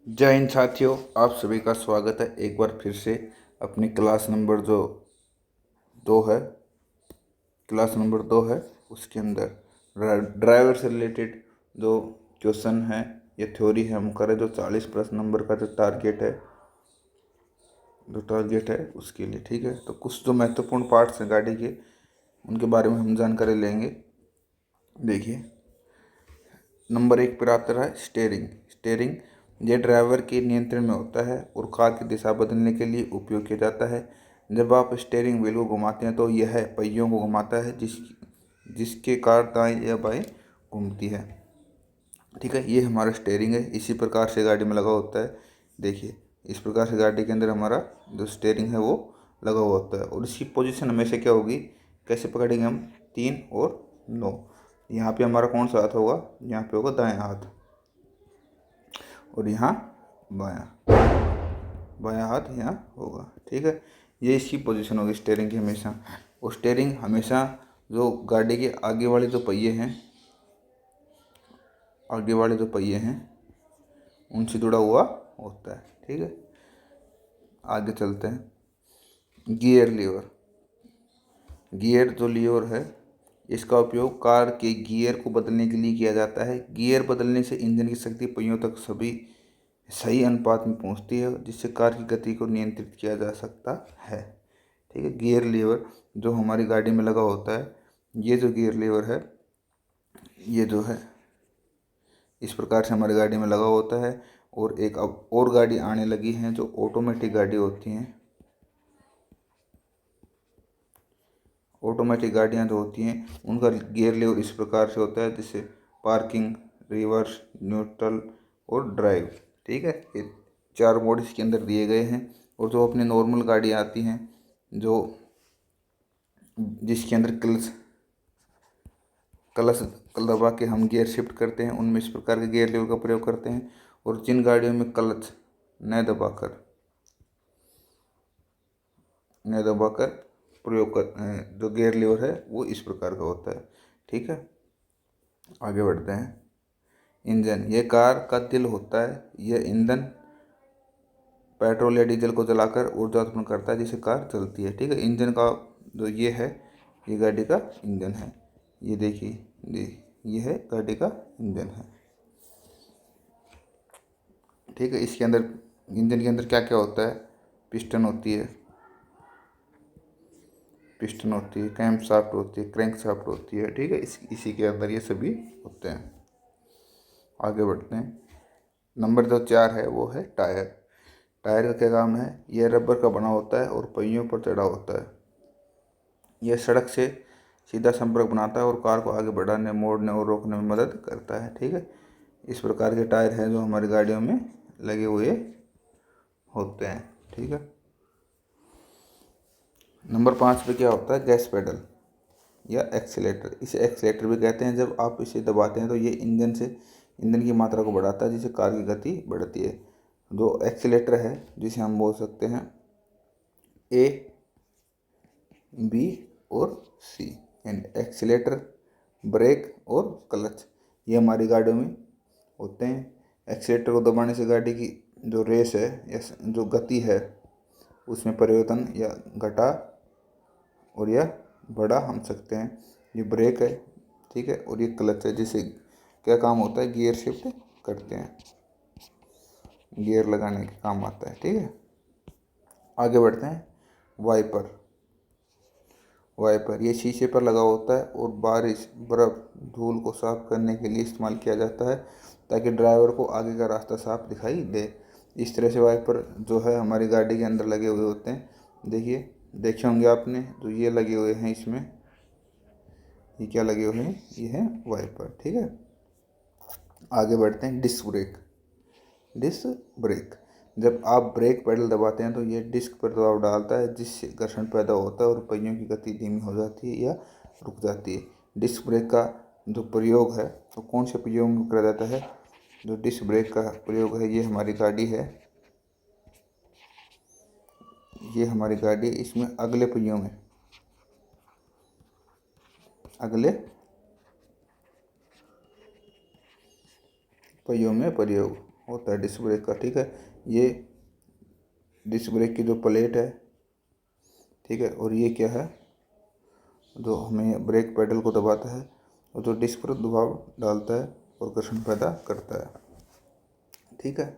जय हिंद साथियों, आप सभी का स्वागत है एक बार फिर से अपनी क्लास नंबर जो दो है क्लास नंबर 2 है उसके अंदर ड्राइवर से रिलेटेड जो क्वेश्चन है या थ्योरी है हम करें। जो 40 प्लस नंबर का जो टारगेट है उसके लिए, ठीक है। तो कुछ जो महत्वपूर्ण पार्ट्स हैं गाड़ी के, उनके बारे में हम जानकारी लेंगे। देखिए, नंबर 1 पर आता है स्टेयरिंग। स्टेयरिंग ये ड्राइवर के नियंत्रण में होता है और कार की दिशा बदलने के लिए उपयोग किया जाता है। जब आप स्टेयरिंग व्हील को घुमाते हैं तो यह पहियों को घुमाता है जिसके कार दाएं या बाएं घूमती है, ठीक है। ये हमारा स्टेयरिंग है, इसी प्रकार से गाड़ी में लगा होता है। देखिए, इस प्रकार से गाड़ी के अंदर हमारा जो स्टेयरिंग है वो लगा हुआ होता है और इसकी पोजीशन हमेशा क्या होगी, कैसे पकड़ेंगे हम, 3 और 9। यहाँ पे हमारा कौन सा हाथ होगा, यहाँ पे होगा दायां हाथ और यहाँ बायां बायां हाथ यहाँ होगा, ठीक है। ये इसकी पोजीशन होगी स्टेयरिंग की हमेशा। और स्टेयरिंग हमेशा जो गाड़ी के आगे वाले जो पहिए हैं उनसे जुड़ा हुआ होता है, ठीक है। आगे चलते हैं। Gear lever. गियर जो लीवर है इसका उपयोग कार के गियर को बदलने के लिए किया जाता है। गियर बदलने से इंजन की शक्ति पहियों तक सभी सही अनुपात में पहुंचती है, जिससे कार की गति को नियंत्रित किया जा सकता है, ठीक है। गियर लीवर जो हमारी गाड़ी में लगा होता है, ये जो गियर लीवर है ये जो है इस प्रकार से हमारी गाड़ी में लगा होता है। और एक अब और गाड़ी आने लगी हैं जो ऑटोमेटिक गाड़ी होती हैं। ऑटोमेटिक गाड़ियाँ जो होती हैं उनका गियर लीवर इस प्रकार से होता है, जैसे पार्किंग, रिवर्स, न्यूट्रल और ड्राइव, ठीक है। ये 4 मोड इसके अंदर दिए गए हैं। और जो अपनी नॉर्मल गाड़ी आती हैं जो जिसके अंदर क्लच दबा के हम गियर शिफ्ट करते हैं, उनमें इस प्रकार के गियर लीवर का प्रयोग करते हैं। और जिन गाड़ियों में क्लच न दबाकर प्रयोग कर जो गियर लीवर है वो इस प्रकार का होता है, ठीक है। आगे बढ़ते हैं। इंजन ये कार का दिल होता है। यह ईंधन पेट्रोल या डीजल को जलाकर ऊर्जा उत्पन्न करता है जिससे कार चलती है, ठीक है। इंजन का जो ये है, ये गाड़ी का इंजन है। ये देखिए, ये है गाड़ी का इंजन है, ठीक है। इसके अंदर इंजन के अंदर क्या क्या होता है, पिस्टन होती है, कैम शाफ्ट होती है, क्रैंक शाफ्ट होती है, ठीक है। इसी के अंदर ये सभी होते हैं। आगे बढ़ते हैं। नंबर जो 4 है वो है टायर। टायर का क्या काम है, यह रबर का बना होता है और पहियों पर चढ़ा होता है। यह सड़क से सीधा संपर्क बनाता है और कार को आगे बढ़ाने, मोड़ने और रोकने में मदद करता है, ठीक है। इस प्रकार के टायर हैं जो हमारी गाड़ियों में लगे हुए होते हैं, ठीक है। नंबर 5 पे क्या होता है, गैस पेडल या एक्सीलेटर। इसे एक्सीलेटर भी कहते हैं। जब आप इसे दबाते हैं तो ये ईंधन की मात्रा को बढ़ाता है जिससे कार की गति बढ़ती है। जो एक्सीलेटर है जिसे हम बोल सकते हैं ए, बी और सी, यानी एक्सीलेटर, ब्रेक और क्लच, ये हमारी गाड़ियों में होते हैं। एक्सीलेटर को दबाने से गाड़ी की जो रेस है या जो गति है उसमें परिवर्तन या घटा और यह बढ़ा हम सकते हैं। ये ब्रेक है, ठीक है। और ये क्लच है, जिसे क्या काम होता है, गियर शिफ्ट करते हैं, गियर लगाने के काम आता है, ठीक है। आगे बढ़ते हैं। वाइपर। वाइपर ये शीशे पर लगा होता है और बारिश, बर्फ़, धूल को साफ करने के लिए इस्तेमाल किया जाता है ताकि ड्राइवर को आगे का रास्ता साफ दिखाई दे। इस तरह से वाइपर जो है हमारी गाड़ी के अंदर लगे हुए होते हैं। देखिए, देखे होंगे आपने, जो ये लगे हुए हैं इसमें, ये क्या लगे हुए हैं, ये है वाइपर, ठीक है। आगे बढ़ते हैं। Disk break. जब आप ब्रेक पेडल दबाते हैं तो ये डिस्क पर दबाव डालता है जिससे घर्षण पैदा होता है और पहियों की गति धीमी हो जाती है या रुक जाती है। डिस्क ब्रेक का जो प्रयोग है तो कौन से प्रयोग में करा जाता है, जो डिस्क ब्रेक का प्रयोग है, ये हमारी गाड़ी है, इसमें अगले पहियों में प्रयोग होता है डिस्क ब्रेक का, ठीक है। ये डिस्क ब्रेक की जो प्लेट है, ठीक है, और ये क्या है, जो हमें ब्रेक पेडल को दबाता है और जो डिस्क पर दबाव डालता है और घर्षण पैदा करता है, ठीक है।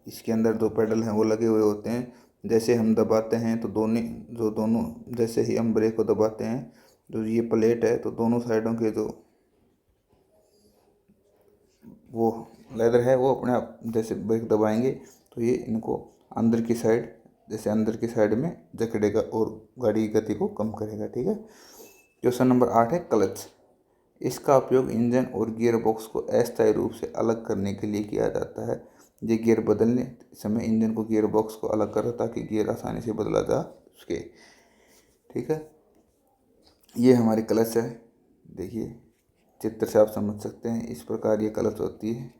इसके अंदर जो पेडल हैं वो लगे हुए होते हैं। जैसे हम दबाते हैं तो दोनों जैसे ही हम ब्रेक को दबाते हैं, जो ये प्लेट है, तो दोनों साइडों के जो वो लेदर है वो अपने आप जैसे ब्रेक दबाएंगे तो ये इनको अंदर की साइड, जैसे अंदर की साइड में जकड़ेगा और गाड़ी की गति को कम करेगा, ठीक है। क्वेश्चन नंबर 8 है क्लच। इसका उपयोग इंजन और गियर बॉक्स को अस्थायी रूप से अलग करने के लिए किया जाता है। ये गियर बदलने समय इंजन को गियर बॉक्स को अलग करता ताकि गियर आसानी से बदला जा सके, ठीक है। ये हमारी क्लच है, देखिए चित्र से आप समझ सकते हैं। इस प्रकार ये क्लच होती है,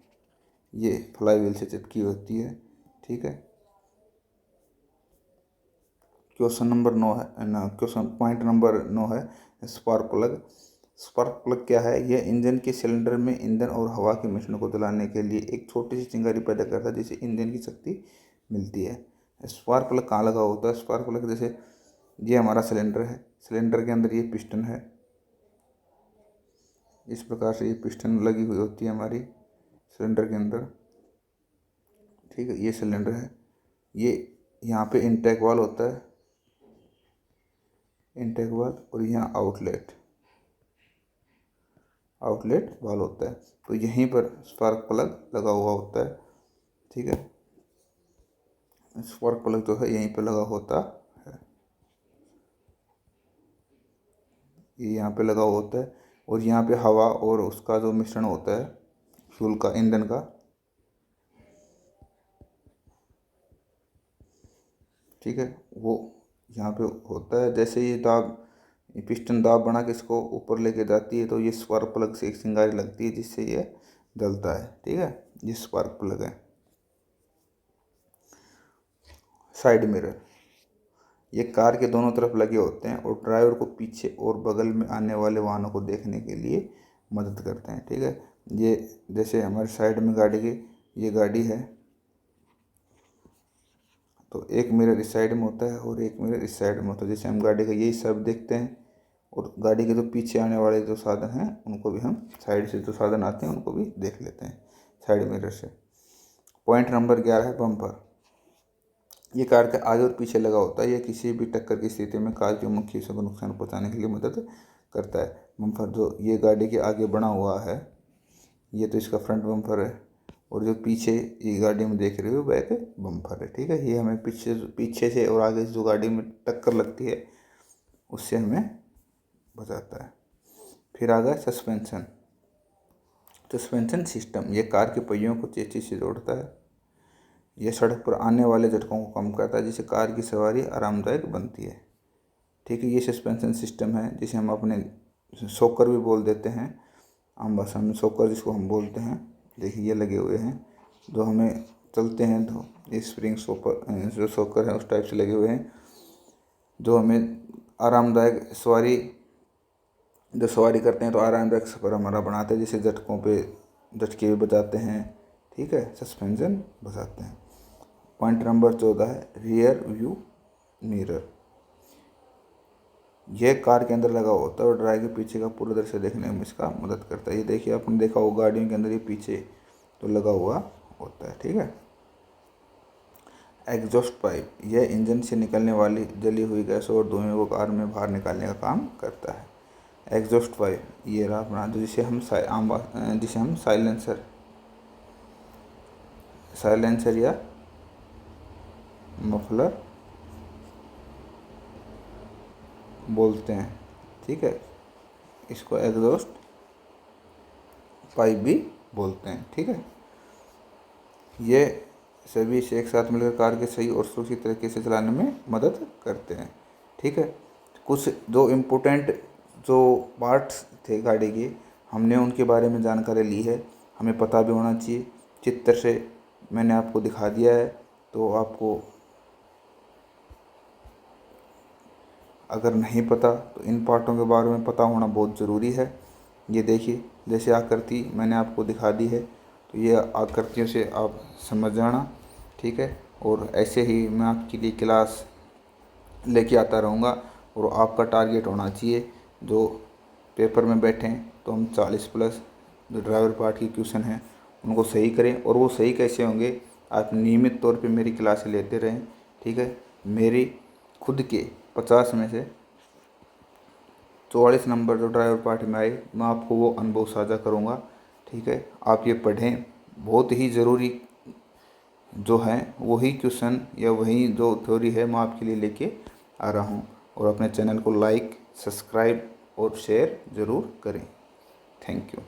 ये फ्लाई व्हील से चिपकी होती है, ठीक है। क्वेश्चन नंबर 9 है ना, क्वेश्चन पॉइंट नंबर 9 है स्पार्क प्लग। स्पार्क प्लग क्या है? यह इंजन के सिलेंडर में ईंधन और हवा के मिश्रण को जलाने के लिए एक छोटी सी चिंगारी पैदा करता है जिससे इंजन की शक्ति मिलती है। स्पार्क प्लग कहाँ लगा होता है? स्पार्क प्लग जैसे ये हमारा सिलेंडर है, सिलेंडर के अंदर ये पिस्टन है, इस प्रकार से ये पिस्टन लगी हुई होती है हमारी सिलेंडर के अंदर, ठीक है। ये सिलेंडर है, ये यहाँ पे इनटेक वाल्व होता है, इनटेक वाल्व, और यहाँ आउटलेट वाल्व होता है। तो यहीं पर स्पार्क प्लग लगा हुआ होता है, ठीक है। स्पार्क प्लग जो है यहीं पे लगा होता है, ये यहाँ पे लगा होता है, और यहाँ पे हवा और उसका जो मिश्रण होता है फ्यूल का, ईंधन का, ठीक है, वो यहाँ पे होता है। जैसे ये पिस्टन दाब बना के इसको ऊपर लेके जाती है तो ये स्पार्क प्लग से एक चिंगारी लगती है जिससे ये जलता है, ठीक है। ये स्पार्क प्लग है। साइड मिरर, ये कार के दोनों तरफ लगे होते हैं और ड्राइवर को पीछे और बगल में आने वाले वाहनों को देखने के लिए मदद करते हैं, ठीक है। ये जैसे हमारे साइड में गाड़ी की ये गाड़ी है तो एक मिरर इस साइड में होता है और एक मिरर इस साइड में होता है, जैसे हम गाड़ी का यही सब देखते हैं और गाड़ी के जो पीछे आने वाले जो साधन हैं उनको भी हम साइड से जो साधन आते हैं उनको भी देख लेते हैं साइड मिरर से। पॉइंट नंबर 11 है बम्पर। ये कार के आगे और पीछे लगा होता है, यह किसी भी टक्कर की स्थिति में कार के मुख्य हिस्सों को नुकसान पहुंचाने के लिए मदद करता है। बम्पर जो ये गाड़ी के आगे बना हुआ है, ये तो इसका फ्रंट बम्पर है, और जो पीछे ये गाड़ी में देख रहे हो बैक बम्पर है, ठीक है। ये हमें पीछे से और आगे से जो गाड़ी में टक्कर लगती है उससे हमें बचाता है। फिर आ गया सस्पेंशन सिस्टम। ये कार के पहियों को चेसी से जोड़ता है, यह सड़क पर आने वाले झटकों को कम करता है जिससे कार की सवारी आरामदायक बनती है, ठीक है। ये सस्पेंशन सिस्टम है जिसे हम अपने शॉकर भी बोल देते हैं, आम भाषा में शॉकर जिसको हम बोलते हैं। देखिए ये लगे हुए हैं जो हमें चलते हैं तो ये स्प्रिंग शॉकर जो शॉकर है उस टाइप से लगे हुए हैं जो हमें आरामदायक सवारी करते हैं तो आरामदायक सफ़र हमारा बनाते हैं, जैसे झटके भी बचाते हैं, ठीक है, सस्पेंशन बचाते हैं। पॉइंट नंबर 14 है रियर व्यू मिरर। यह कार के अंदर लगा होता है और ड्राइवर के पीछे का पूरा दृश्य देखने में इसका मदद करता है। ये देखिए आपने देखा हो गाड़ियों के अंदर ये पीछे तो लगा हुआ होता है, ठीक है। एग्जॉस्ट पाइप, यह इंजन से निकलने वाली जली हुई गैस और धुएं को कार में बाहर निकालने का काम करता है। एग्जॉस्ट पाइप ये रहा अपना जिसे हम साइलेंसर या मफलर बोलते हैं, ठीक है। इसको एग्जॉस्ट पाइप भी बोलते हैं, ठीक है। ये सभी से एक साथ मिलकर कार के सही और सुरक्षित तरीके से चलाने में मदद करते हैं, ठीक है। कुछ जो इम्पोर्टेंट जो पार्ट्स थे गाड़ी के हमने उनके बारे में जानकारी ली है, हमें पता भी होना चाहिए। चित्र से मैंने आपको दिखा दिया है तो आपको अगर नहीं पता तो इन पार्टों के बारे में पता होना बहुत ज़रूरी है। ये देखिए जैसे आकृति मैंने आपको दिखा दी है तो ये आकृतियों से आप समझ जाना, ठीक है। और ऐसे ही मैं आपके लिए क्लास लेके आता रहूँगा। और आपका टारगेट होना चाहिए, जो पेपर में बैठें तो हम 40+ जो ड्राइवर पार्ट की क्वेश्चन हैं उनको सही करें। और वो सही कैसे होंगे, आप नियमित तौर पे मेरी क्लासें लेते रहें, ठीक है। मेरी खुद के 50 में से 44 नंबर जो ड्राइवर पार्ट में आए, मैं आपको वो अनुभव साझा करूँगा, ठीक है। आप ये पढ़ें, बहुत ही ज़रूरी जो है वही क्वेश्चन या वही जो थ्योरी है मैं आपके लिए लेके आ रहा हूँ। और अपने चैनल को लाइक, सब्सक्राइब और शेयर ज़रूर करें। Thank you.